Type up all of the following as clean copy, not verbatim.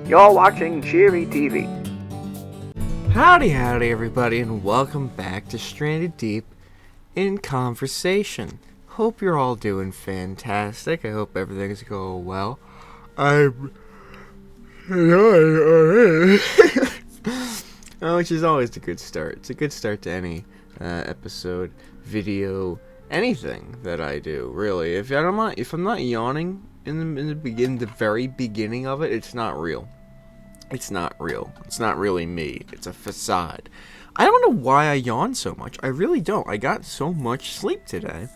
You're watching Cheery TV. Howdy everybody, and welcome back to Stranded Deep in Conversation. Hope you're all doing fantastic. I hope everything's going well. Which is always a good start. It's a good start to any episode, video, anything that I do. Really, if I'm not yawning in the very beginning of it, it's not real. It's not real. It's not really me. It's a facade. I don't know why I yawn so much. I really don't. I got so much sleep today.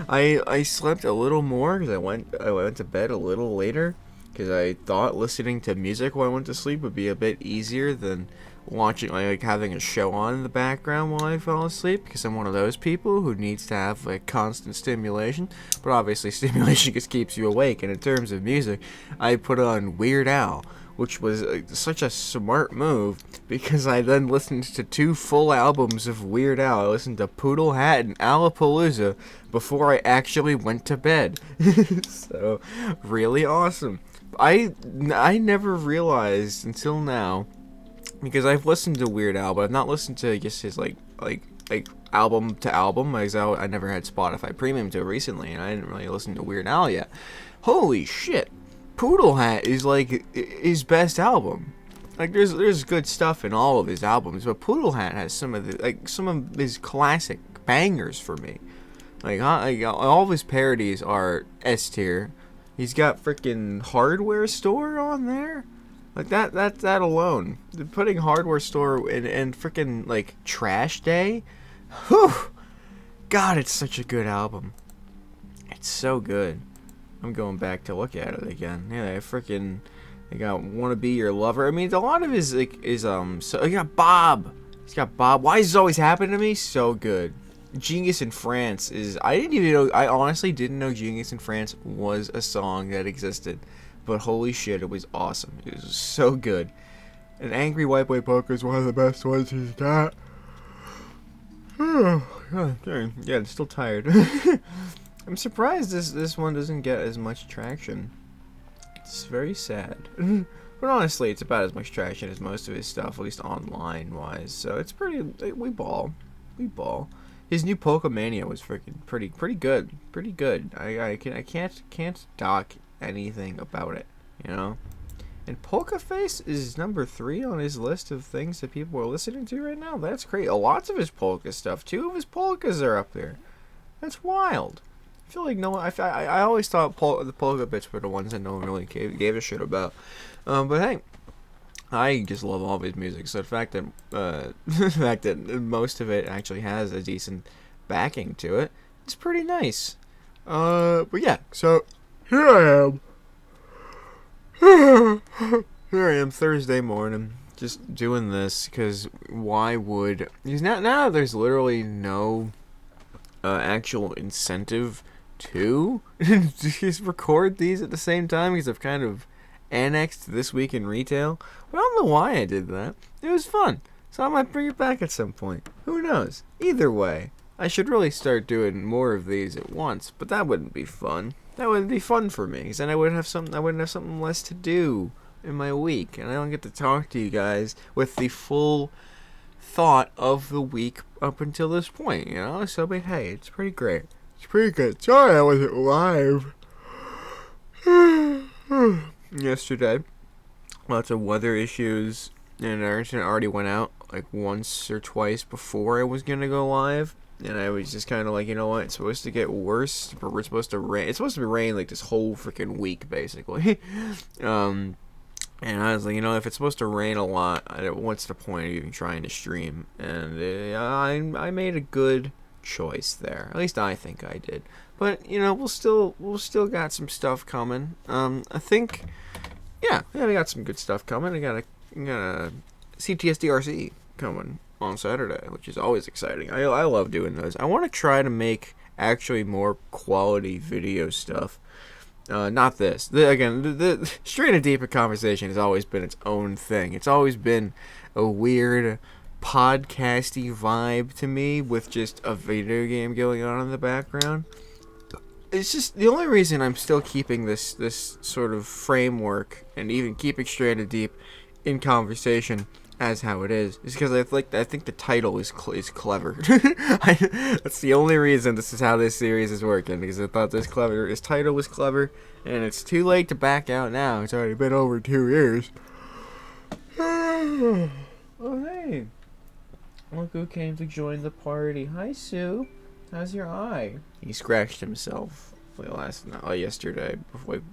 I slept a little more because I went to bed a little later because I thought listening to music while I went to sleep would be a bit easier than watching, like having a show on in the background while I fall asleep, because I'm one of those people who needs to have like constant stimulation. But obviously stimulation just keeps you awake, and in terms of music, I put on Weird Al, which was such a smart move, because I then listened to 2 full albums of Weird Al. I listened to Poodle Hat and Alapalooza before I actually went to bed. So, really awesome. I never realized until now, because I've listened to Weird Al, but I've not listened to just his like album to album, because I never had Spotify Premium till recently, and I didn't really listen to Weird Al yet. Holy shit! Poodle Hat is like his best album. Like there's good stuff in all of his albums, but Poodle Hat has some of his classic bangers for me. Like all of his parodies are S tier. He's got freaking Hardware Store on there. Like that alone. Putting Hardware Store and freaking like Trash Day. Whew. God, it's such a good album. It's so good. I'm going back to look at it again. Yeah, they got Wanna Be Your Lover. I mean, a lot of his so he got Bob. He's got Bob. Why is this always happening to me? So good. Genius in France is, I honestly didn't know Genius in France was a song that existed. But holy shit, it was awesome. It was so good. And Angry White Boy Poker is one of the best ones he's got. Oh, dang. Yeah, I'm still tired. I'm surprised this one doesn't get as much traction. It's very sad. But honestly, it's about as much traction as most of his stuff, at least online-wise. So it's pretty... We ball. His new Pokemania was freaking pretty good. Pretty good. I can't dock anything about it, you know? And Polka Face is number 3 on his list of things that people are listening to right now. That's great. Lots of his polka stuff. 2 of his polkas are up there. That's wild. I feel like no one... I always thought the polka bits were the ones that no one really gave a shit about. But hey, I just love all of his music. So the fact that most of it actually has a decent backing to it, it's pretty nice. But yeah, so here I am Thursday morning, just doing this, because why would... Because now there's literally no actual incentive to just record these at the same time, because I've kind of annexed This Week in Retail. But I don't know why I did that. It was fun, so I might bring it back at some point. Who knows? Either way, I should really start doing more of these at once, but that wouldn't be fun. That wouldn't be fun for me, because then I wouldn't have something less to do in my week, and I don't get to talk to you guys with the full thought of the week up until this point, you know? So, but hey, it's pretty great. It's pretty good. Sorry I wasn't live yesterday. Lots of weather issues, and our internet already went out like once or twice before I was gonna go live. And I was just kind of like, you know what, it's supposed to get worse, but we're supposed to rain. It's supposed to be rain like this whole freaking week, basically. And I was like, you know, if it's supposed to rain a lot, what's the point of even trying to stream? And I made a good choice there. At least I think I did. But you know, we'll still got some stuff coming. I think, yeah, we got some good stuff coming. I got a CTSDRC coming on Saturday, which is always exciting. I love doing those. I want to try to make actually more quality video stuff. Not this. The Straight and Deeper Conversation has always been its own thing. It's always been a weird podcasty vibe to me with just a video game going on in the background. it's just the only reason I'm still keeping this sort of framework and even keeping straight and deep in conversation as how it is because I think the title is clever. That's the only reason this is how this series is working, because I thought this title was clever, and it's too late to back out now. It's already been over 2 years. Oh hey, look who came to join the party. Hi Sue, how's your eye? He scratched himself yesterday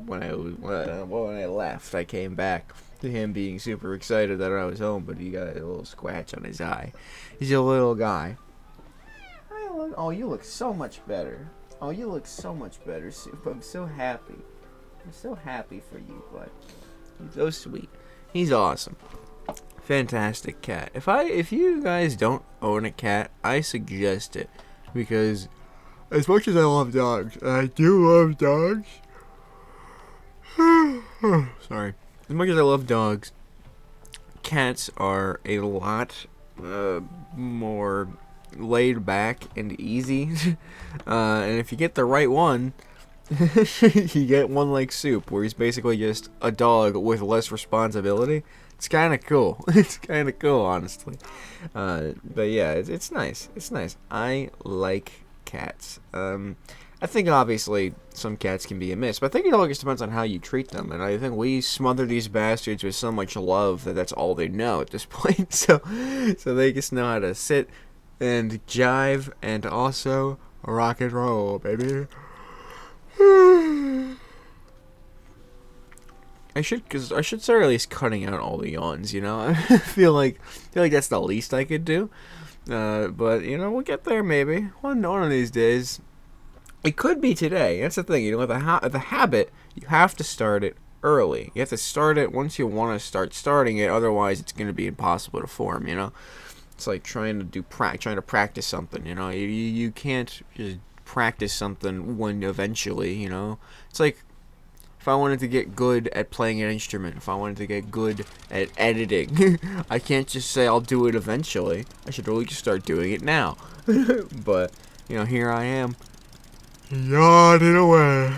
when I left. I came back to him being super excited that I was home, but he got a little scratch on his eye. He's a little guy. Oh, you look so much better. Oh, you look so much better, Soup. I'm so happy. I'm so happy for you, bud. He's so sweet. He's awesome. Fantastic cat. If you guys don't own a cat, I suggest it, because as much as I love dogs, and I do love dogs. Sorry. As much as I love dogs, cats are a lot more laid back and easy. And if you get the right one, you get one like Soup, where he's basically just a dog with less responsibility. It's kind of cool. It's kind of cool, honestly. But yeah, it's nice. It's nice. I like cats. I think obviously some cats can be a miss, but I think it all just depends on how you treat them. And I think we smother these bastards with so much love that that's all they know at this point. So they just know how to sit and jive and also rock and roll, baby. I should start at least cutting out all the yawns. You know, I feel like that's the least I could do. But you know, we'll get there maybe one of these days. It could be today. That's the thing. You know, the habit, you have to start it early. You have to start it once you want to start starting it. Otherwise, it's going to be impossible to form. You know, it's like trying to practice something. You know, you can't just practice something when eventually. You know, it's like if I wanted to get good at playing an instrument, if I wanted to get good at editing, I can't just say I'll do it eventually. I should really just start doing it now. But you know, here I am. Yawning away.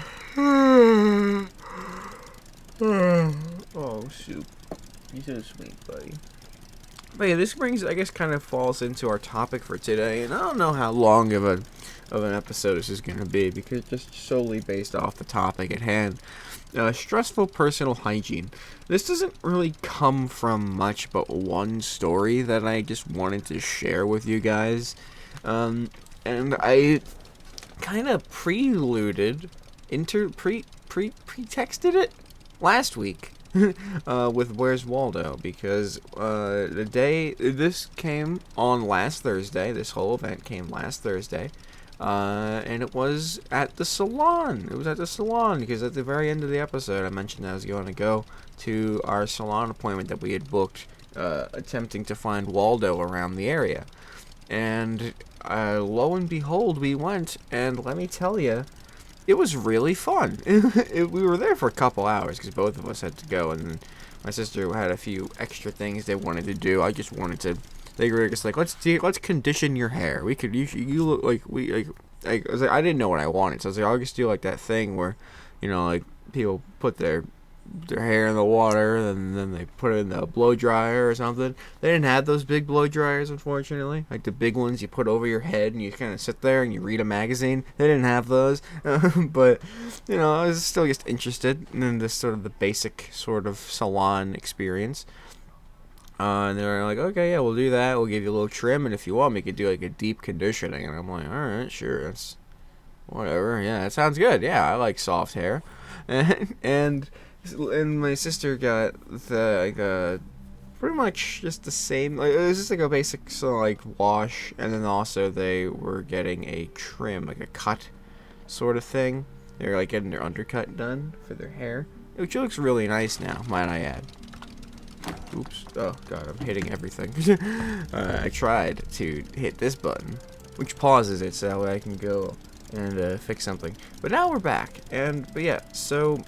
Oh, Soup. You're so sweet, buddy. But yeah, this I guess, kind of falls into our topic for today. And I don't know how long of an episode this is going to be, because just solely based off the topic at hand. Stressful personal hygiene. This doesn't really come from much but one story that I just wanted to share with you guys. And I kind of pretexted it last week with Where's Waldo, because the day this came on last Thursday, this whole event came last Thursday, and it was at the salon. It was at the salon because at the very end of the episode I mentioned I was going to go to our salon appointment that we had booked, attempting to find Waldo around the area. And lo and behold, we went, and let me tell you, it was really fun. We were there for a couple hours because both of us had to go, and my sister had a few extra things they wanted to do. I just wanted to. They were just like, let's condition your hair. You look like I was like, I didn't know what I wanted, so I was like, I'll just do like that thing where, you know, like people put their hair in the water and then they put it in the blow dryer or something. They didn't have those big blow dryers, unfortunately, like the big ones you put over your head and you kind of sit there and you read a magazine. They didn't have those. But you know, I was still just interested in this sort of the basic sort of salon experience. And they were like, okay, yeah, we'll do that. We'll give you a little trim, and if you want, we could do like a deep conditioning. And I'm like, all right, sure, that's whatever. Yeah, that sounds good. Yeah, I like soft hair. And my sister got pretty much just the same. Like, it was just like a basic wash, and then also they were getting a trim, like a cut sort of thing. They're like getting their undercut done for their hair, which looks really nice now, might I add. Oops. Oh god, I'm hitting everything. I tried to hit this button, which pauses it so that way I can go and fix something. But now we're back, but yeah, so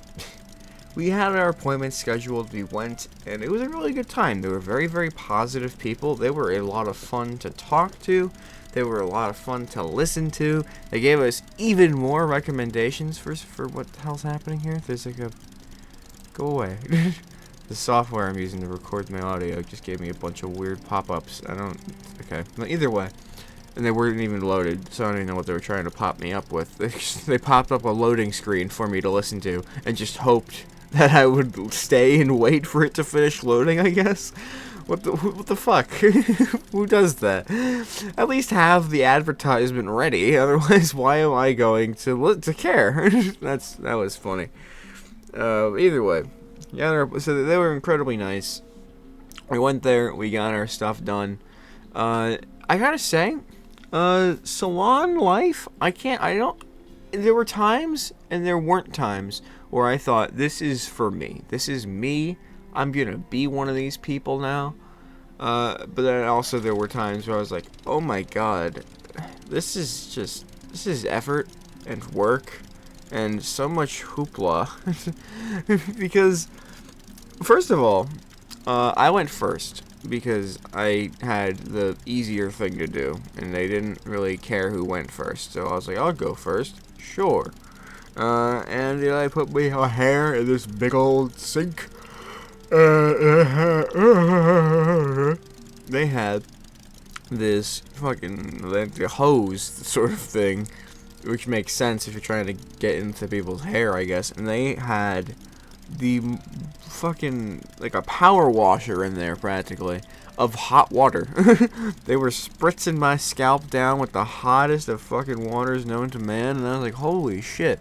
we had our appointment scheduled, we went, and it was a really good time. They were very, very positive people. They were a lot of fun to talk to. They were a lot of fun to listen to. They gave us even more recommendations for what the hell's happening here. There's like a... Go away. The software I'm using to record my audio just gave me a bunch of weird pop-ups. I don't... Okay. Well, either way. And they weren't even loaded, so I don't even know what they were trying to pop me up with. They popped up a loading screen for me to listen to, and just hoped that I would stay and wait for it to finish loading, I guess. What the fuck? Who does that? At least have the advertisement ready. Otherwise, why am I going to care? That was funny. Either way, yeah. So they were incredibly nice. We went there. We got our stuff done. I gotta say, salon life. There were times and there weren't times where I thought, this is for me. This is me. I'm gonna be one of these people now. But then also there were times where I was like, oh my god, this is effort and work and so much hoopla. Because, first of all, I went first because I had the easier thing to do, and they didn't really care who went first, so I was like, I'll go first, sure. And I put my hair in this big old sink. They had this fucking the hose sort of thing, which makes sense if you're trying to get into people's hair, I guess. And they had the fucking like a power washer in there practically of hot water. They were spritzing my scalp down with the hottest of fucking waters known to man, and I was like, holy shit.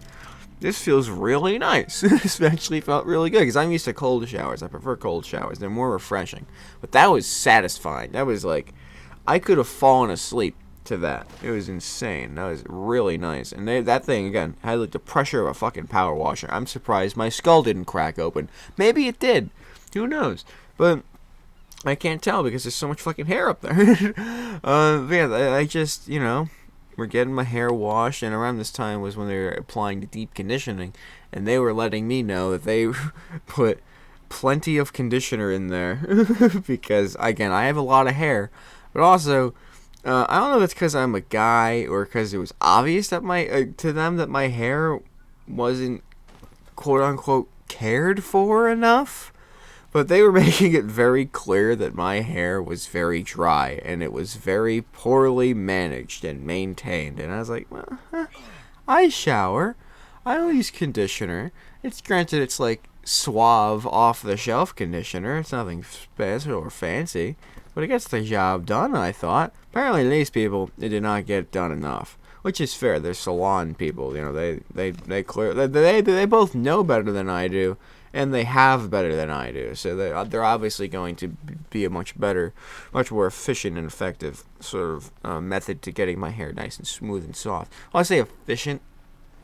This feels really nice. This actually felt really good because I'm used to cold showers. I prefer cold showers. They're more refreshing. But that was satisfying. That was like, I could have fallen asleep to that. It was insane. That was really nice. And that thing, again, had like the pressure of a fucking power washer. I'm surprised my skull didn't crack open. Maybe it did. Who knows? But I can't tell because there's so much fucking hair up there. Yeah, I just, we're getting my hair washed, and around this time was when they were applying the deep conditioning, and they were letting me know that they put plenty of conditioner in there because, again, I have a lot of hair, but also, I don't know if it's because I'm a guy or because it was obvious that to them that my hair wasn't quote-unquote cared for enough. But they were making it very clear that my hair was very dry, and it was very poorly managed and maintained. And I was like, well, I shower. I don't use conditioner. It's like suave, off-the-shelf conditioner. It's nothing special or fancy. But it gets the job done, I thought. Apparently these people, it did not get done enough. Which is fair. They're salon people. They both know better than I do. And they have better than I do, so they're obviously going to be a much more efficient and effective sort of method to getting my hair nice and smooth and soft. Well, I say efficient,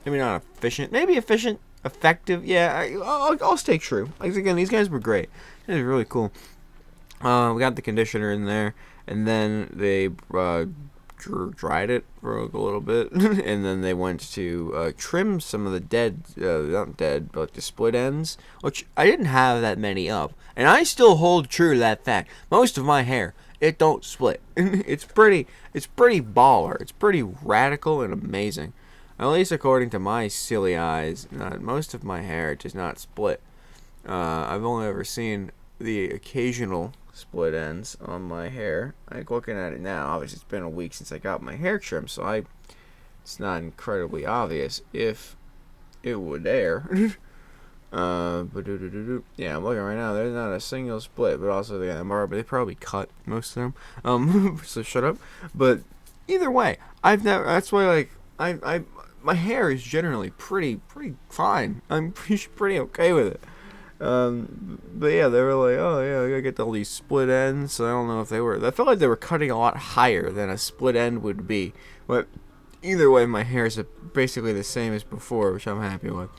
maybe not efficient, maybe efficient, effective. Yeah, I'll stay true. Like, again, these guys were great. It was really cool. We got the conditioner in there, and then they dried it for a little bit, and then they went to trim some of the not dead, but the split ends, which I didn't have that many of, and I still hold true to that fact. Most of my hair, it don't split. It's pretty baller. It's pretty radical and amazing. At least according to my silly eyes, most of my hair does not split. I've only ever seen the occasional split ends on my hair. Like, looking at it now, obviously it's been a week since I got my hair trimmed, so it's not incredibly obvious if it would dare. Yeah, I'm looking right now. There's not a single split, but also they probably cut most of them. So shut up. But either way, I've never. That's why my hair is generally pretty fine. I'm pretty okay with it. But yeah, they were like, oh yeah, we gotta get all these split ends. So I don't know if I felt like they were cutting a lot higher than a split end would be. But either way, my hair is basically the same as before, which I'm happy with.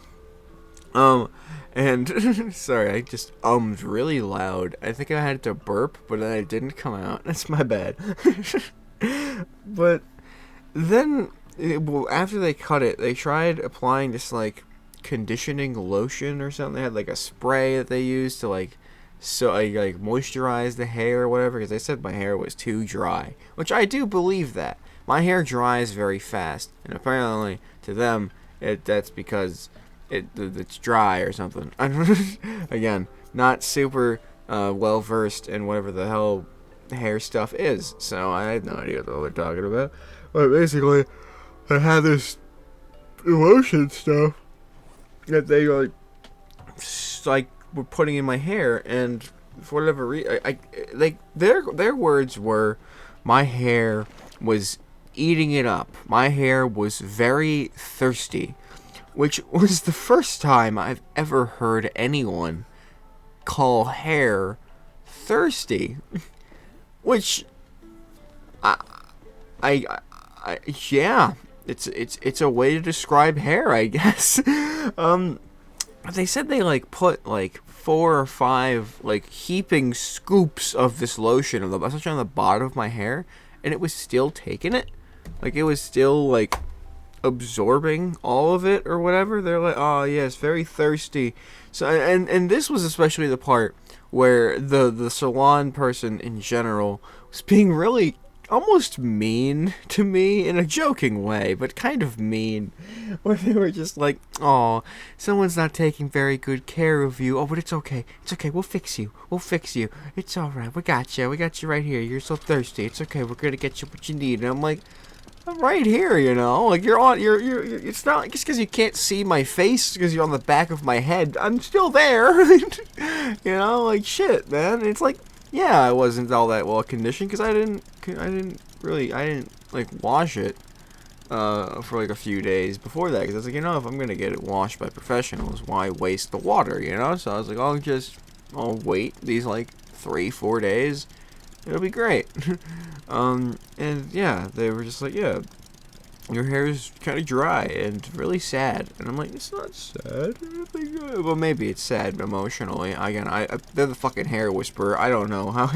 And sorry, I just really loud. I think I had to burp, but then it didn't come out. That's my bad. But then, after they cut it, they tried applying this like conditioning lotion or something. They had like a spray that they used to like moisturize the hair or whatever, because they said my hair was too dry, which I do believe that. My hair dries very fast, and apparently to them that's because it's dry or something. Again, not super well versed in whatever the hell hair stuff is, so I had no idea what they're talking about. But basically, I had this lotion stuff that they like were putting in my hair, and for whatever reason, their words were, my hair was eating it up. My hair was very thirsty, which was the first time I've ever heard anyone call hair thirsty. Which, yeah, it's a way to describe hair, I guess. They said they like put like 4 or 5 like heaping scoops of this lotion especially on the bottom of my hair, and it was still taking it. Like it was still like absorbing all of it or whatever. They're like, oh yes, very thirsty. So and this was especially the part where the salon person in general was being really almost mean to me in a joking way, but kind of mean, where they were just like, oh, someone's not taking very good care of you. Oh, but it's okay, we'll fix you, it's alright, we got you right here, you're so thirsty, it's okay, we're gonna get you what you need. And I'm like, I'm right here, you know, like you're it's not just because you can't see my face because you're on the back of my head, I'm still there. You know, like shit, man. It's like, yeah, I wasn't all that well conditioned because I didn't like wash it for like a few days before that, because I was like, you know, if I'm gonna get it washed by professionals, why waste the water, you know? So I was like, I'll wait these like 3-4 days, it'll be great. And yeah, they were just like, yeah, your hair is kind of dry and really sad. And I'm like, it's not sad. Well, maybe it's sad emotionally. Again, they're the fucking hair whisperer. I don't know how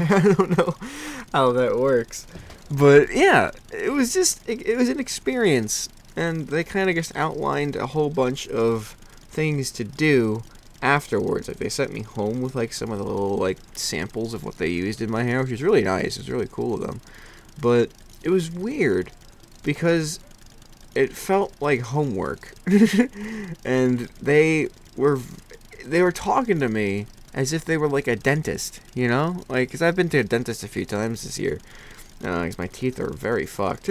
that works. But yeah, it was just it was an experience, and they kind of just outlined a whole bunch of things to do afterwards. Like they sent me home with like some of the little like samples of what they used in my hair, which was really nice. It was really cool of them. But it was weird because it felt like homework. And they were talking to me as if they were like a dentist, you know? Like, because I've been to a dentist a few times this year. Because my teeth are very fucked.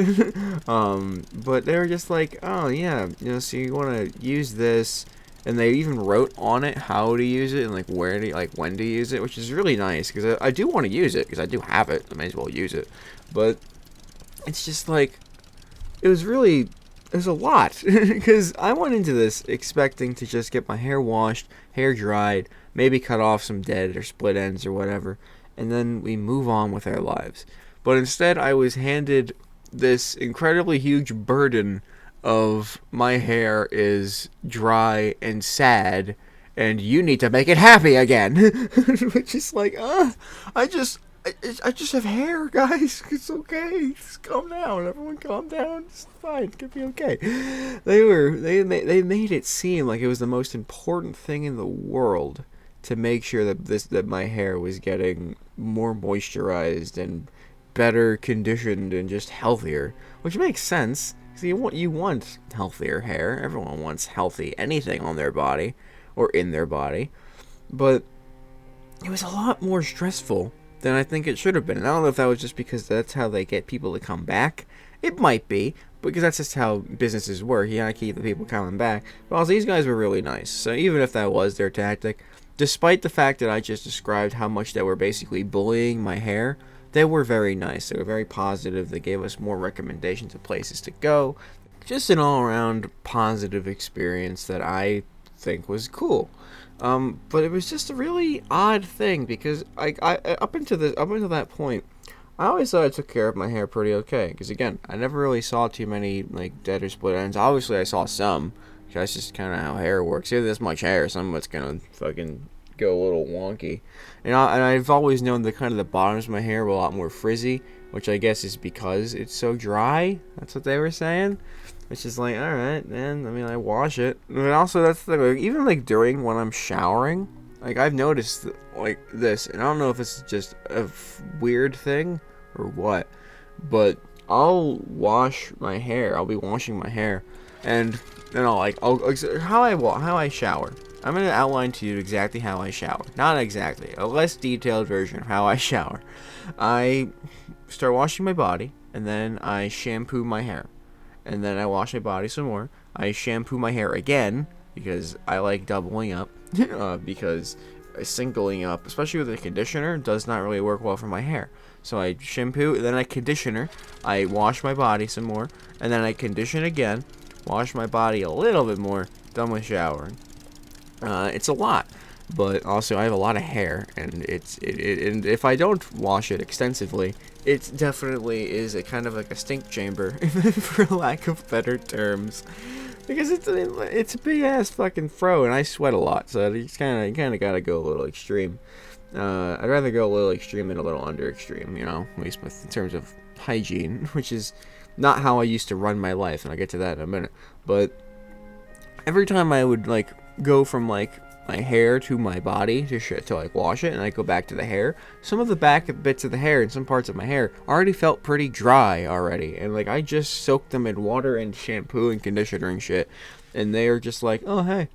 But they were just like, oh yeah, you know, so you want to use this. And they even wrote on it how to use it and like when to use it, which is really nice, because I do want to use it, because I do have it. I may as well use it. But it's just like, there's a lot, because I went into this expecting to just get my hair washed, hair dried, maybe cut off some dead or split ends or whatever, and then we move on with our lives. But instead, I was handed this incredibly huge burden of my hair is dry and sad, and you need to make it happy again. Which is like, I just have hair, guys. It's okay. Just calm down. Everyone calm down. It's fine. It's gonna be okay. They made it seem like it was the most important thing in the world to make sure that my hair was getting more moisturized and better conditioned and just healthier, which makes sense. So you want healthier hair. Everyone wants healthy anything on their body or in their body. But it was a lot more stressful than I think it should have been. And I don't know if that was just because that's how they get people to come back. It might be, because that's just how businesses work. You gotta keep the people coming back. But also, these guys were really nice. So even if that was their tactic, despite the fact that I just described how much they were basically bullying my hair, they were very nice. They were very positive. They gave us more recommendations of places to go. Just an all-around positive experience that I think was cool. But it was just a really odd thing, because I up until that point, I always thought I took care of my hair pretty okay. Because again, I never really saw too many like dead or split ends. Obviously, I saw some. That's just kind of how hair works. You have this much hair, some of it's gonna fucking go a little wonky. And I've always known that kind of the bottoms of my hair were a lot more frizzy, which I guess is because it's so dry. That's what they were saying. Which is like, alright, man. I mean, I wash it. And also, that's the thing. Like, even like during when I'm showering, like I've noticed like this, and I don't know if it's just a weird thing or what, but I'll wash my hair. I'll be washing my hair, and how I shower. I'm gonna outline to you exactly how I shower. Not exactly, a less detailed version of how I shower. I start washing my body, and then I shampoo my hair, and then I wash my body some more. I shampoo my hair again because I like doubling up, because singling up, especially with a conditioner, does not really work well for my hair. So I shampoo, then I conditioner, I wash my body some more, and then I condition again, wash my body a little bit more, done with showering. It's a lot, but also I have a lot of hair, and and if I don't wash it extensively, it definitely is a kind of like a stink chamber, for lack of better terms. Because it's a big ass fucking fro, and I sweat a lot, so you kind of gotta go a little extreme. I'd rather go a little extreme than a little under extreme, you know, at least in terms of hygiene, which is not how I used to run my life, and I'll get to that in a minute. But every time I would like go from like my hair to my body to like wash it, and I go back to the hair, some of the back bits of the hair and some parts of my hair already felt pretty dry already, and like I just soaked them in water and shampoo and conditioner and shit, and they are just like, oh hey,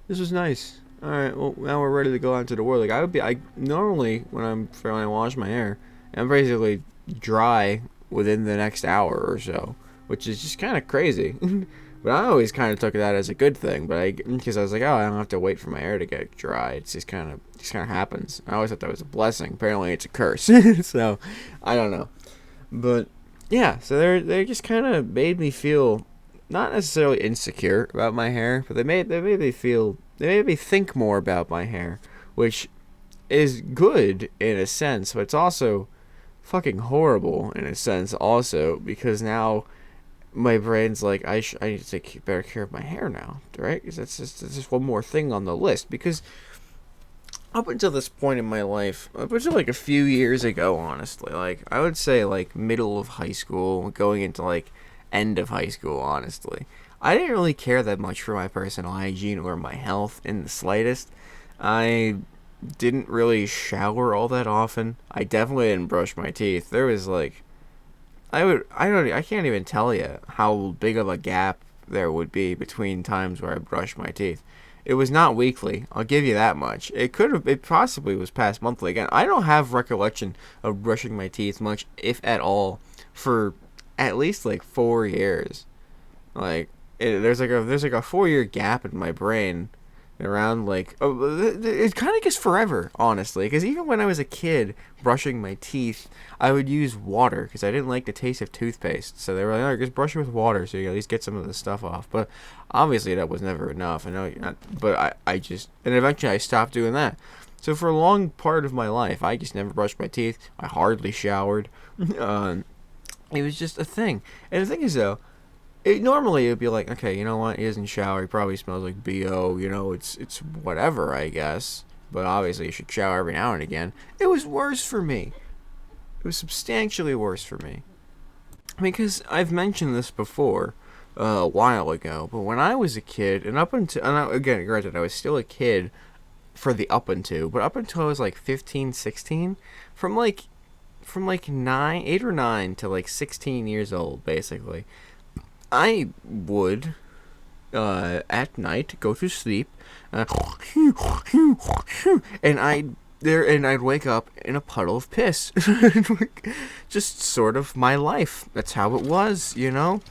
this was nice. All right, well now we're ready to go out into the world. Like I normally when I wash my hair, I'm basically dry within the next hour or so, which is just kind of crazy. But I always kind of took that as a good thing, because I was like, oh, I don't have to wait for my hair to get dry. It's just kind of happens. I always thought that was a blessing. Apparently, it's a curse. So, I don't know. But yeah, so they just kind of made me feel not necessarily insecure about my hair, but they made me think more about my hair, which is good in a sense, but it's also fucking horrible in a sense also, because now my brain's like, I need to take better care of my hair now, right? Because that's just one more thing on the list. Because up until this point in my life, up until like a few years ago, honestly, like I would say like middle of high school, going into like end of high school, honestly, I didn't really care that much for my personal hygiene or my health in the slightest. I didn't really shower all that often. I definitely didn't brush my teeth. There was like, I can't even tell you how big of a gap there would be between times where I brushed my teeth. It was not weekly, I'll give you that much. It possibly was past monthly. Again, I don't have recollection of brushing my teeth much, if at all, for at least like 4 years. Like, there's like a 4-year gap in my brain around like, it kind of gets forever, honestly, because even when I was a kid brushing my teeth, I would use water because I didn't like the taste of toothpaste. So they were like, oh, just brush it with water so you at least get some of the stuff off. But obviously that was never enough. I know, but I just, and eventually I stopped doing that. So for a long part of my life, I just never brushed my teeth. I hardly showered. It was just a thing. And the thing is though, normally it'd be like, okay, you know what, he doesn't shower, he probably smells like BO, you know, it's whatever, I guess. But obviously you should shower every now and again. It was worse for me. It was substantially worse for me. Because I've mentioned this before, a while ago, but when I was a kid, and again, granted, I was still a kid for the up until, but up until I was like 15, 16, from like 8 or 9 to like 16 years old, basically, I would, at night, go to sleep, and I'd wake up in a puddle of piss. Just sort of my life. That's how it was, you know?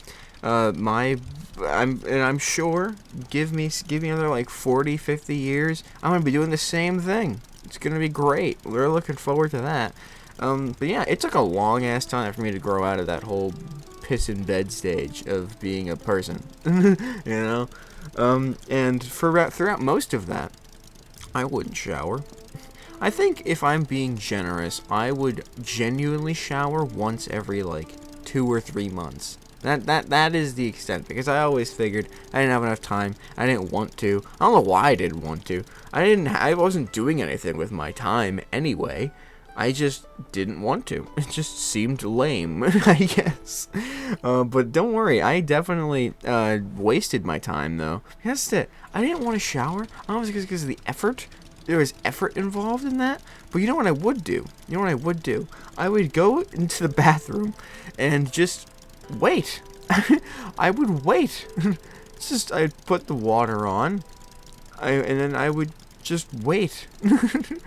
I'm sure, give me another like 40, 50 years, I'm gonna be doing the same thing. It's gonna be great. We're looking forward to that. But yeah, it took a long ass time for me to grow out of that whole piss in bed stage of being a person, you know? And throughout most of that, I wouldn't shower. I think if I'm being generous, I would genuinely shower once every like 2 or 3 months. That is the extent, because I always figured I didn't have enough time. I didn't want to. I don't know why I didn't want to. I wasn't doing anything with my time anyway. I just didn't want to. It just seemed lame, I guess. But don't worry, I definitely wasted my time, though. That's it. I didn't want to shower. I don't know if it's because of the effort. There was effort involved in that. But you know what I would do? I would go into the bathroom and just wait. I would wait. I'd put the water on. And then I would just wait. And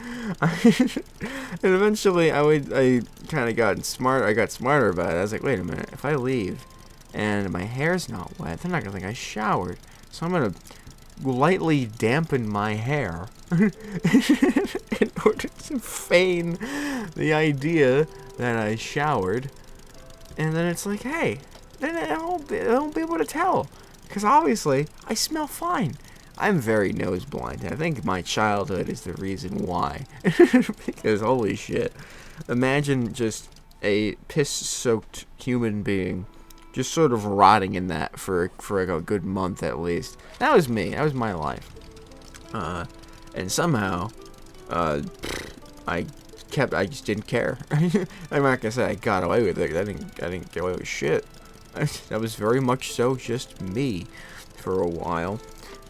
eventually I kind of got smart. I got smarter about it. I was like, wait a minute. If I leave and my hair's not wet, they're not going to think I showered. So I'm going to lightly dampen my hair in order to feign the idea that I showered. And then it's like, hey, then I won't be able to tell. Because obviously, I smell fine. I'm very nose blind. I think my childhood is the reason why. Because holy shit. Imagine just a piss-soaked human being just sort of rotting in that for like a good month at least. That was me. That was my life. And somehow, I just didn't care. I'm not gonna say I got away with it. I didn't get away with shit. That was very much so just me for a while.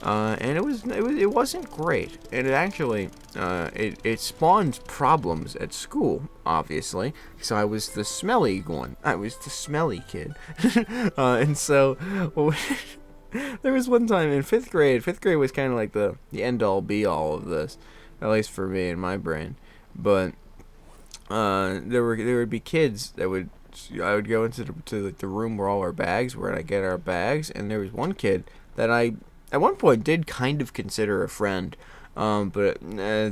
And it wasn't great, and it actually it spawned problems at school, obviously. So I was the smelly one. I was the smelly kid, and so there was one time in fifth grade. Fifth grade was kind of like the end all be all of this, at least for me in my brain. But there would be kids that I would go into the room where all our bags were, and I get our bags, and there was one kid that I at one point did kind of consider a friend, but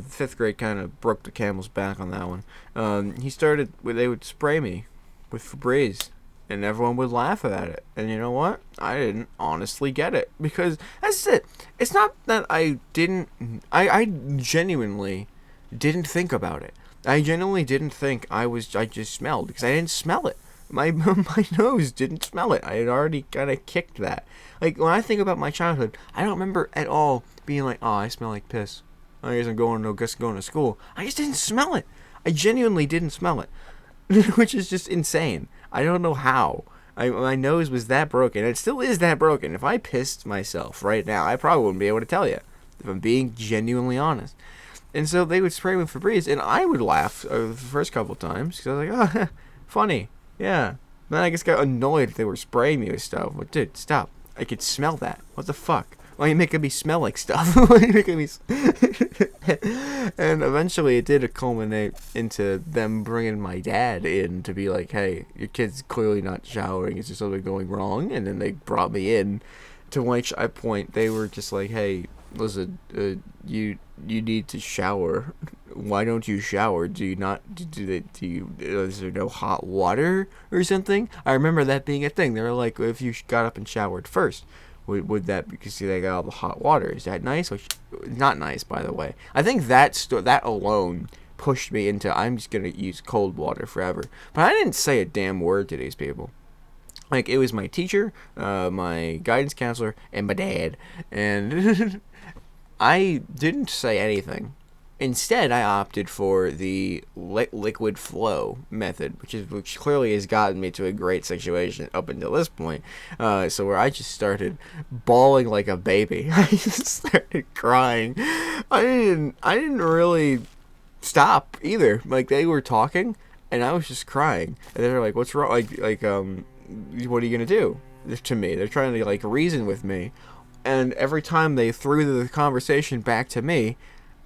fifth grade kind of broke the camel's back on that one. They would spray me with Febreze, and everyone would laugh at it. And you know what? I didn't honestly get it, because that's it. It's not that I genuinely didn't think about it. I genuinely didn't think I just smelled, because I didn't smell it. My nose didn't smell it. I had already kind of kicked that. Like, when I think about my childhood, I don't remember at all being like, oh, I smell like piss. I guess I'm going to school. I just didn't smell it. I genuinely didn't smell it. Which is just insane. I don't know how. My nose was that broken. It still is that broken. If I pissed myself right now, I probably wouldn't be able to tell you. If I'm being genuinely honest. And so they would spray me with Febreze, and I would laugh the first couple times, because I was like, oh, funny. Yeah. Then I just got annoyed if they were spraying me with stuff. But dude, stop. I could smell that. What the fuck? Why are you making me smell like stuff? Why are you making me... And eventually it did culminate into them bringing my dad in to be like, hey, your kid's clearly not showering. Is there something going wrong? And then they brought me in, to which they were just like, hey, listen, you need to shower. Why don't you shower? Is there no hot water or something? I remember that being a thing. They were like, if you got up and showered first, would that, because they got all the hot water, is that nice? Not nice, by the way. I think that alone pushed me into, I'm just gonna use cold water forever. But I didn't say a damn word to these people. Like, it was my teacher, my guidance counselor, and my dad, and I didn't say anything. Instead, I opted for the liquid flow method, which clearly has gotten me to a great situation up until this point. So where I just started bawling like a baby. I just started crying. I didn't really stop either. Like, they were talking, and I was just crying. And they were like, "What's wrong? What are you gonna do?" To me, they're trying to like reason with me, and every time they threw the conversation back to me,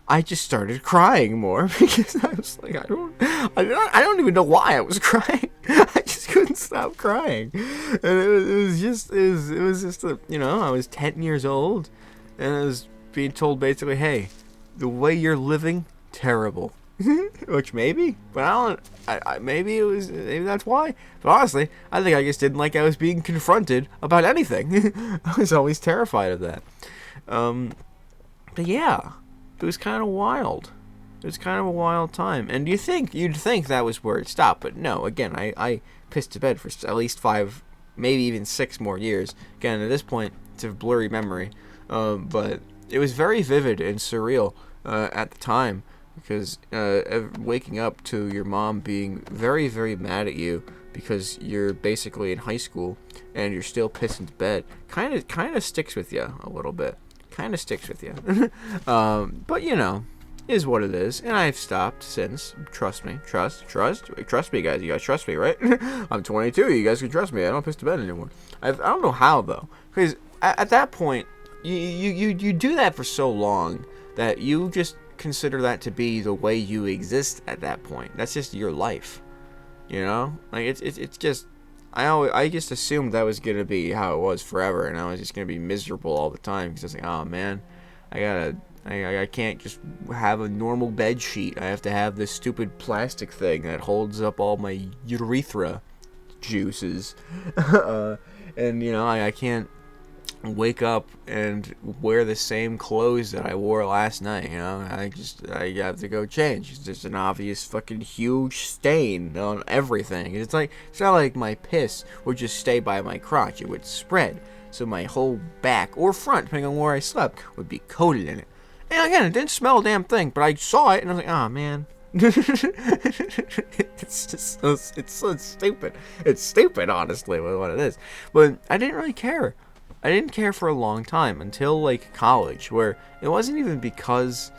I just started crying more, because I was like, I don't even know why I was crying. I just couldn't stop crying, and it was just I was 10 years old, and I was being told basically, hey, the way you're living, terrible. Which maybe, but maybe that's why. But honestly, I think I just didn't like I was being confronted about anything. I was always terrified of that. But yeah, it was kind of wild. It was kind of a wild time. And you'd think that was where it stopped, but no. Again, I pissed to bed for at least 5 maybe even 6 more years. Again, at this point, it's a blurry memory, but it was very vivid and surreal at the time, because waking up to your mom being very, very mad at you because you're basically in high school and you're still pissed into bed kind of sticks with you a little bit. Kind of sticks with you. But is what it is, and I've stopped since. Trust me. Trust me, guys. You guys trust me, right? I'm 22. You guys can trust me. I don't piss to bed anymore. I don't know how though, because at that point, you do that for so long that you just consider that to be the way you exist at that point. That's just your life, Like it's just. I just assumed that was gonna be how it was forever, and I was just gonna be miserable all the time because I was like, oh man, I can't just have a normal bed sheet. I have to have this stupid plastic thing that holds up all my urethra juices, and I can't wake up and wear the same clothes that I wore last night. I have to go change. It's just an obvious fucking huge stain on everything. It's not like my piss would just stay by my crotch. It would spread, so my whole back or front, depending on where I slept, would be coated in it. And again, it didn't smell a damn thing, but I saw it and I was like, oh man. It's just it's so stupid. It's stupid, honestly, with what it is. But I didn't really care. I didn't care for a long time until college, where it wasn't even because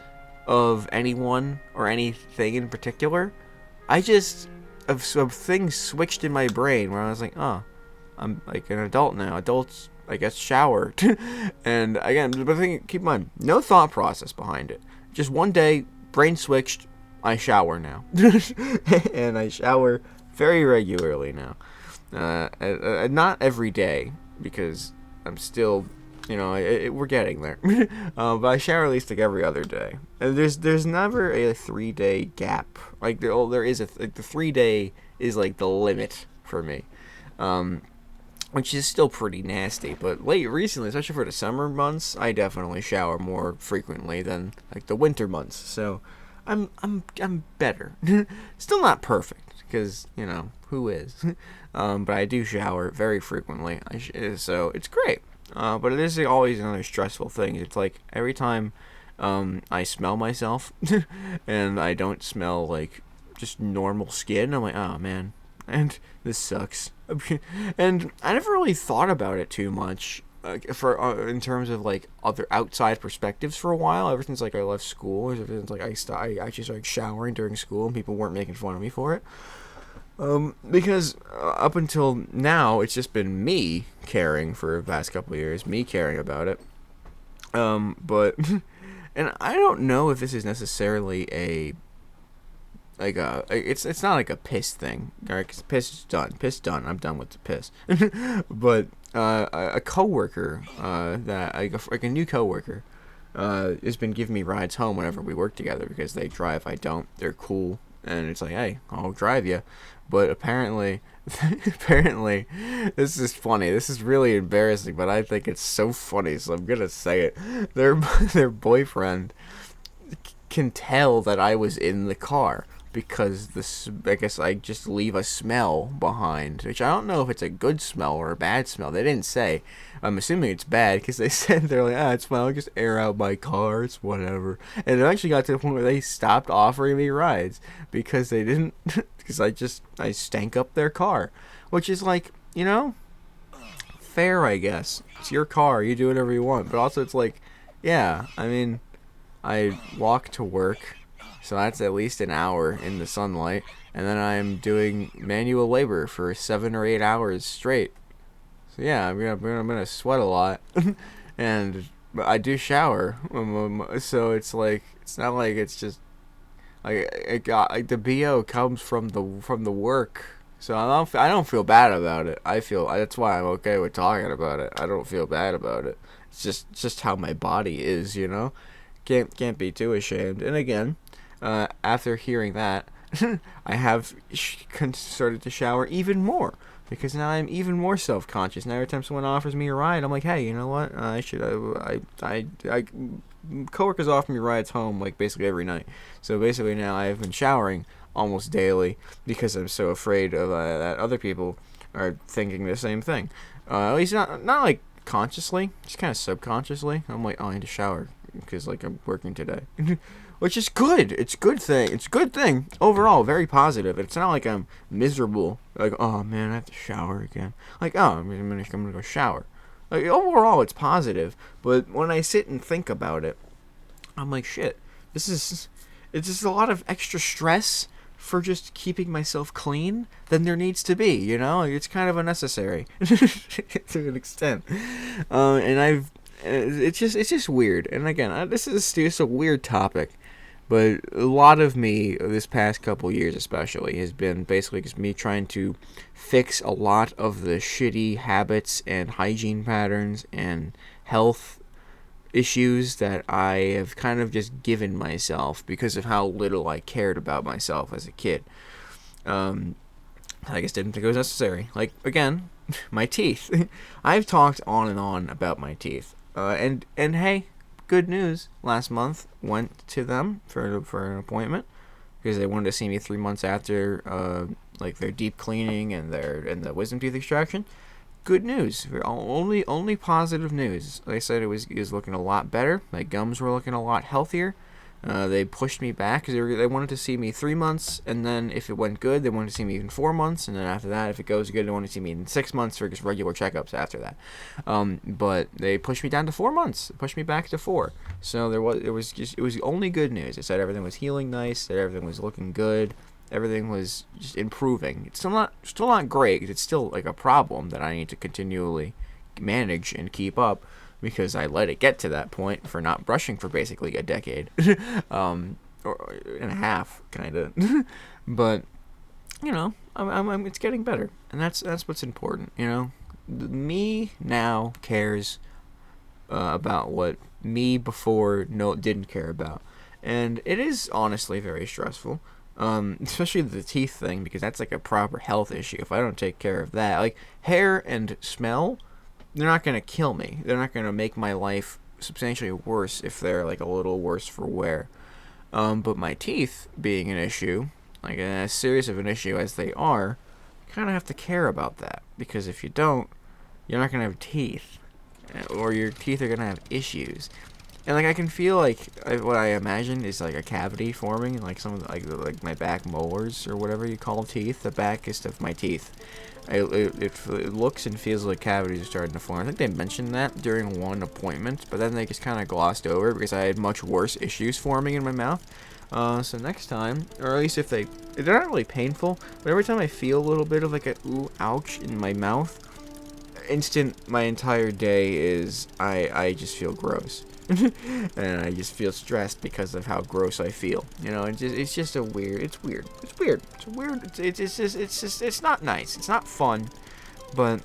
of anyone or anything in particular. I just some things switched in my brain where I was like, oh, I'm like an adult now. Adults, I guess, shower. And again, the thing, keep in mind, no thought process behind it. Just one day, brain switched. I shower now, and I shower very regularly now. Not every day, because I'm still, we're getting there. But I shower at least every other day. And there's never a 3-day gap. There is the 3-day is the limit for me, which is still pretty nasty. But recently, especially for the summer months, I definitely shower more frequently than the winter months. So I'm better. Still not perfect, because who is? But I do shower very frequently. So it's great. But it is always another stressful thing. It's every time I smell myself and I don't smell just normal skin, I'm like, oh man, and this sucks. And I never really thought about it too much in terms of other outside perspectives for a while. Ever since I left school, ever since I actually started showering during school and people weren't making fun of me for it. Because up until now, it's just been me caring for the past couple of years, me caring about it. But, and I don't know if this is necessarily it's not like a piss thing, alright? 'Cause piss is done. Piss done. I'm done with the piss. But a coworker, that a new coworker, has been giving me rides home whenever we work together because they drive. I don't. They're cool, and it's hey, I'll drive you. But apparently, this is funny. This is really embarrassing, but I think it's so funny, so I'm gonna say it. Their boyfriend can tell that I was in the car because I guess I just leave a smell behind, which I don't know if it's a good smell or a bad smell. They didn't say. I'm assuming it's bad because they said they're it's fine. I'll just air out my car. It's whatever. And it actually got to the point where they stopped offering me rides because they didn't. Because I stank up their car, which is fair, I guess. It's your car. You do whatever you want. But also, it's yeah. I mean, I walk to work. So that's at least an hour in the sunlight, and then I'm doing manual labor for 7 or 8 hours straight. So yeah, I'm gonna sweat a lot, and I do shower. So it's it's not it's just the BO comes from the work. So I don't feel bad about it. That's why I'm okay with talking about it. I don't feel bad about it. It's just how my body is, Can't be too ashamed. And again. After hearing that, I have started to shower even more because now I'm even more self-conscious. Now every time someone offers me a ride, I'm like, hey, you know what? Coworkers offer me rides home basically every night. So basically now I've been showering almost daily because I'm so afraid of that other people are thinking the same thing. At least not like consciously, just kind of subconsciously. I'm like, oh, I need to shower because like I'm working today, which is good. It's a good thing. It's a good thing overall. Very positive. It's not like I'm miserable. Like, oh man, I have to shower again. Like, oh, I'm gonna go shower. Like overall, it's positive. But when I sit and think about it, I'm like, shit. It's just a lot of extra stress for just keeping myself clean than there needs to be, you know? It's kind of unnecessary to an extent. And it's just weird. And again, this is just a weird topic, but a lot of me this past couple years especially has been basically just me trying to fix a lot of the shitty habits and hygiene patterns and health issues that I have kind of just given myself because of how little I cared about myself as a kid. I just didn't think it was necessary. Like, again, my teeth. I've talked on and on about my teeth. And hey, good news. Last month, went to them for an appointment because they wanted to see me 3 months after like their deep cleaning and the wisdom teeth extraction. Good news. Only positive news. Like I said, it was looking a lot better. My gums were looking a lot healthier. They pushed me back because they wanted to see me 3 months, and then if it went good, they wanted to see me in 4 months, and then after that, if it goes good, they wanted to see me in 6 months for just regular checkups after that. But they pushed me down to 4 months. They pushed me back to 4. So it was only good news. They said everything was healing nice. That everything was looking good. Everything was just improving. It's still not great. It's still like a problem that I need to continually manage and keep up because I let it get to that point for not brushing for basically a decade, or and a half, kind of. But you know, it's getting better, and that's what's important. You know, me now cares about what me before didn't care about, and it is honestly very stressful. Especially the teeth thing, because that's like a proper health issue. If I don't take care of that, like hair and smell, they're not gonna kill me. They're not gonna make my life substantially worse if they're like a little worse for wear. But my teeth being an issue, like as serious of an issue as they are, you kind of have to care about that, because if you don't, you're not gonna have teeth, or your teeth are gonna have issues. And like I can feel like what I imagine is like a cavity forming, like some of the, like my back molars or whatever you call teeth, the backest of my teeth. It looks and feels like cavities are starting to form. I think they mentioned that during one appointment, but then they just kind of glossed over it because I had much worse issues forming in my mouth. So next time, or at least if they're not really painful, but every time I feel a little bit of like a ooh, ouch in my mouth, my entire day is I just feel gross. And I just feel stressed because of how gross I feel. You know, it's just a weird. It's weird. It's not nice. It's not fun, but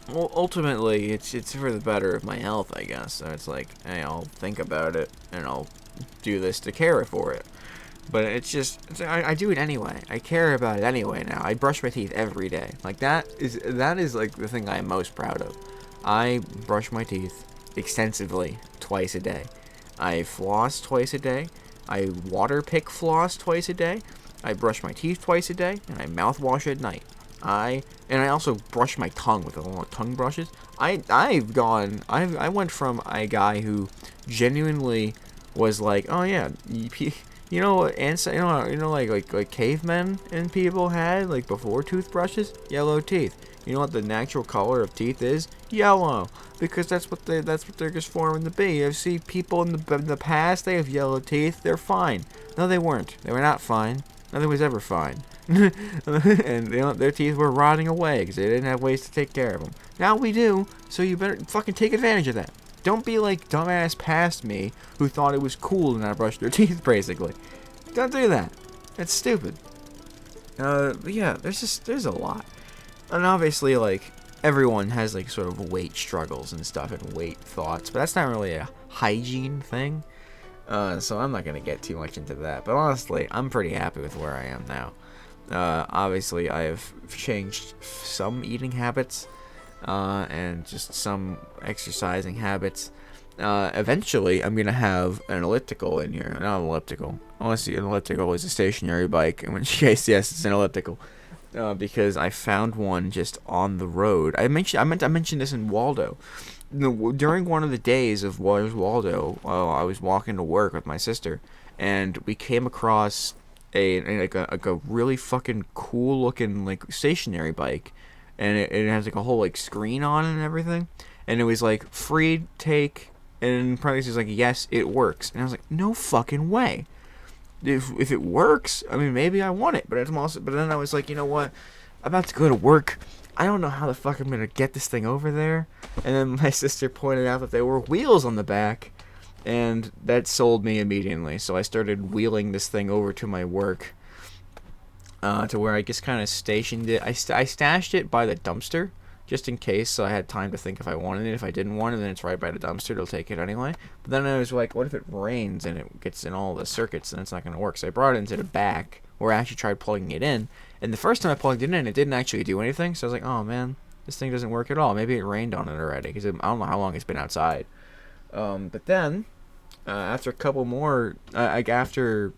ultimately, it's for the better of my health, I guess. So it's like, hey, I'll think about it and I'll do this to care for it. But I do it anyway. I care about it anyway now. I brush my teeth every day. Like that is like the thing I am most proud of. I brush my teeth extensively twice a day. I floss twice a day. I water pick floss twice a day. I brush my teeth twice a day, and I mouthwash at night. I also brush my tongue with the long tongue brushes. I went from a guy who genuinely was like, oh yeah, you know what like cavemen and people had like before toothbrushes, yellow teeth. You know what the natural color of teeth is? Yellow, because that's what they're just forming to be. I see people in the past, they have yellow teeth. They're fine. No, they weren't. They were not fine. Nothing was ever fine. And their teeth were rotting away because they didn't have ways to take care of them. Now we do, so you better fucking take advantage of that. Don't be like dumbass past me who thought it was cool to not brush their teeth, basically. Don't do that. That's stupid. But yeah, there's a lot. And obviously, like, everyone has, like, sort of weight struggles and stuff and weight thoughts, but that's not really a hygiene thing. So I'm not going to get too much into that. But honestly, I'm pretty happy with where I am now. Obviously, I have changed some eating habits, and just some exercising habits. Eventually, I'm going to have an elliptical in here. Not an elliptical. Honestly, an elliptical is a stationary bike. In which case, yes, it's an elliptical. because I found one just on the road. I mentioned this in Waldo. During one of the days of Where's Waldo, I was walking to work with my sister, and we came across a really fucking cool looking like stationary bike, and it has like a whole like screen on it and everything, and it was like free take, and in parentheses like yes it works, and I was like no fucking way. If it works, I mean maybe I want it, but then I was like, you know what, I'm about to go to work. I don't know how the fuck I'm gonna get this thing over there. And then my sister pointed out that there were wheels on the back, and that sold me immediately. So I started wheeling this thing over to my work, to where I just kind of stationed it. I stashed it by the dumpster, just in case, so I had time to think if I wanted it. If I didn't want it, then it's right by the dumpster. It'll take it anyway. But then I was like, what if it rains and it gets in all the circuits, and it's not gonna work? So I brought it into the back, where I actually tried plugging it in. And the first time I plugged it in, it didn't actually do anything. So I was like, oh man, this thing doesn't work at all. Maybe it rained on it already, because I don't know how long it's been outside. But then, after a couple more, after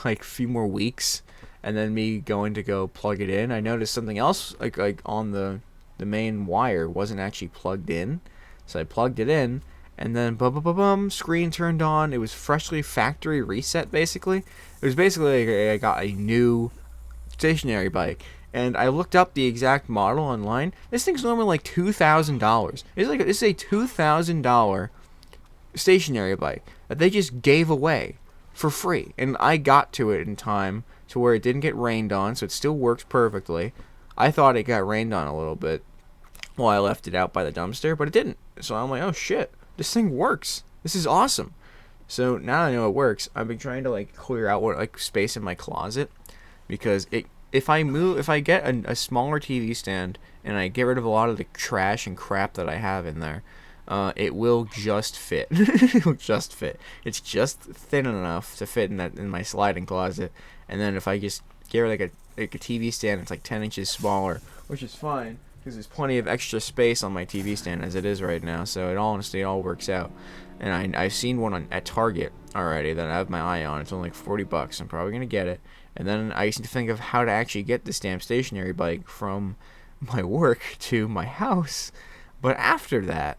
like a few more weeks, and then me going to go plug it in, I noticed something else, like on the main wire wasn't actually plugged in. So I plugged it in, and then screen turned on. It was freshly factory reset, basically. It was basically like I got a new stationary bike, and I looked up the exact model online. This thing's normally like $2,000. It's a $2,000 stationary bike that they just gave away for free, and I got to it in time to where it didn't get rained on, so it still works perfectly. I thought it got rained on a little bit while I left it out by the dumpster, but it didn't. So I'm like, oh shit, this thing works. This is awesome. So now I know it works. I've been trying to like clear out what like space in my closet, because if I get a smaller TV stand and I get rid of a lot of the trash and crap that I have in there, it will just fit. It will just fit. It's just thin enough to fit in my sliding closet. And then if I just get like a TV stand, it's like 10 inches smaller, which is fine, because there's plenty of extra space on my TV stand as it is right now. So it all works out. And I've seen one at Target already that I have my eye on. It's only like $40. I'm probably gonna get it. And then I used to think of how to actually get this damn stationary bike from my work to my house. But after that,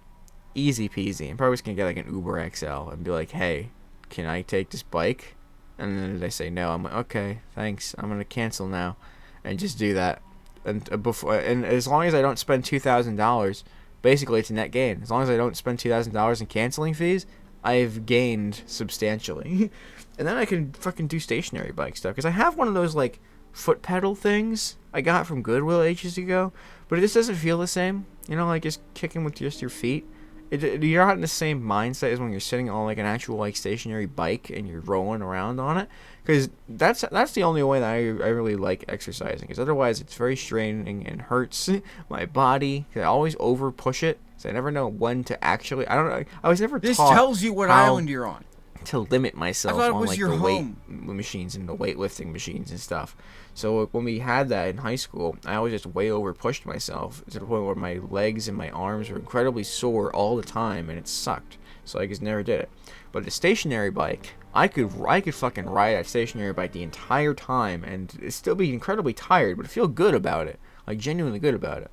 easy peasy. I'm probably just gonna get like an Uber XL and be like, hey, can I take this bike? And then they say no. I'm like, okay, thanks. I'm gonna cancel now, and just do that. And and as long as I don't spend $2,000, basically it's a net gain. As long as I don't spend $2,000 in canceling fees, I've gained substantially. And then I can fucking do stationary bike stuff, because I have one of those like foot pedal things I got from Goodwill ages ago, but it just doesn't feel the same. You know, like just kicking with just your feet. You're not in the same mindset as when you're sitting on like an actual like stationary bike and you're rolling around on it, because that's the only way that I really like exercising, because otherwise it's very straining and hurts my body, because I always over push it, so I never know when to actually. I don't know. I was never This taught tells you what island you're on. to limit myself I thought it on was like your the weight home. machines and the weightlifting machines and stuff. So when we had that in high school, I always just way over pushed myself to the point where my legs and my arms were incredibly sore all the time, and it sucked. So I just never did it. But the stationary bike, I could fucking ride that stationary bike the entire time and still be incredibly tired, but feel good about it, like genuinely good about it.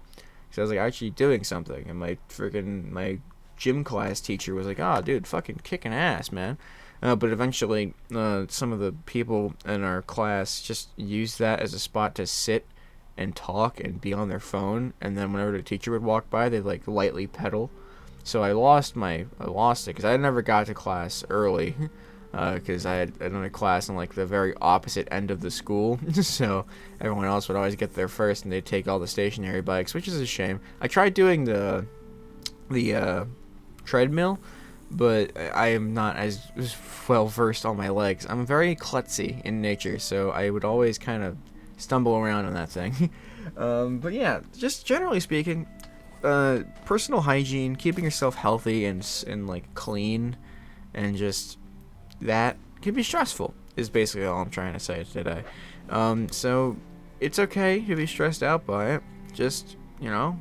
So I was like actually doing something, and my gym class teacher was like, "Oh, dude, fucking kicking ass, man." But eventually, some of the people in our class just used that as a spot to sit and talk and be on their phone. And then whenever the teacher would walk by, they'd like lightly pedal. So I lost it because I never got to class early, because I had another class on like the very opposite end of the school. So everyone else would always get there first, and they'd take all the stationary bikes, which is a shame. I tried doing the treadmill, but I am not as well versed on my legs. I'm very klutzy in nature, so I would always kind of stumble around on that thing. But yeah, just generally speaking, personal hygiene, keeping yourself healthy and like clean, and just that can be stressful, is basically all I'm trying to say today. So it's okay to be stressed out by it. Just, you know,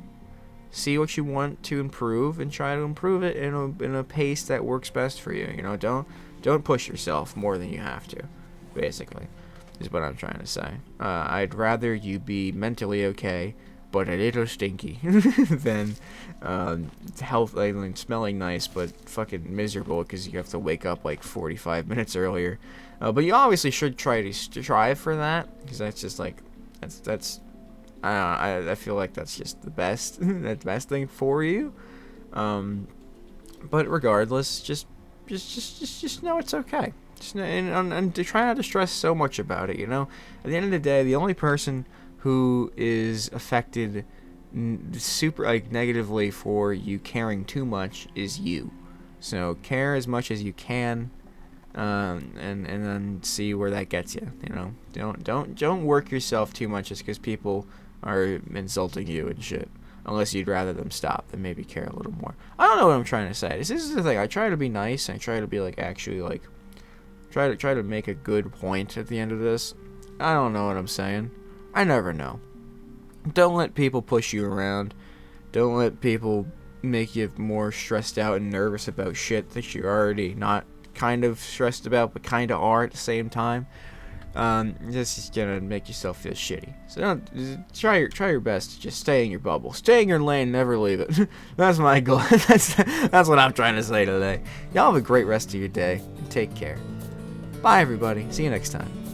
see what you want to improve and try to improve it in a pace that works best for you. You know, don't push yourself more than you have to, basically. is what I'm trying to say. I'd rather you be mentally okay, but a little stinky, than healthy and smelling nice, but fucking miserable because you have to wake up like 45 minutes earlier. But you obviously should try to strive for that, because that's just like, that's I feel like that's just the best, the best thing for you. But regardless, just know it's okay. And to try not to stress so much about it, you know? At the end of the day, the only person who is affected super, like, negatively for you caring too much is you. So care as much as you can, and then see where that gets you, you know? Don't work yourself too much just because people are insulting you and shit. Unless you'd rather them stop, then maybe care a little more. I don't know what I'm trying to say. This is the thing. I try to be nice, and I try to be, like, actually, like, try to make a good point at the end of this. I don't know what I'm saying. I never know. Don't let people push you around. Don't let people make you more stressed out and nervous about shit that you're already not kind of stressed about, but kind of are at the same time. This is gonna make yourself feel shitty. So don't try your best to just stay in your bubble, stay in your lane, never leave it. That's my goal. that's what I'm trying to say today. Y'all have a great rest of your day and take care. Bye, everybody. See you next time.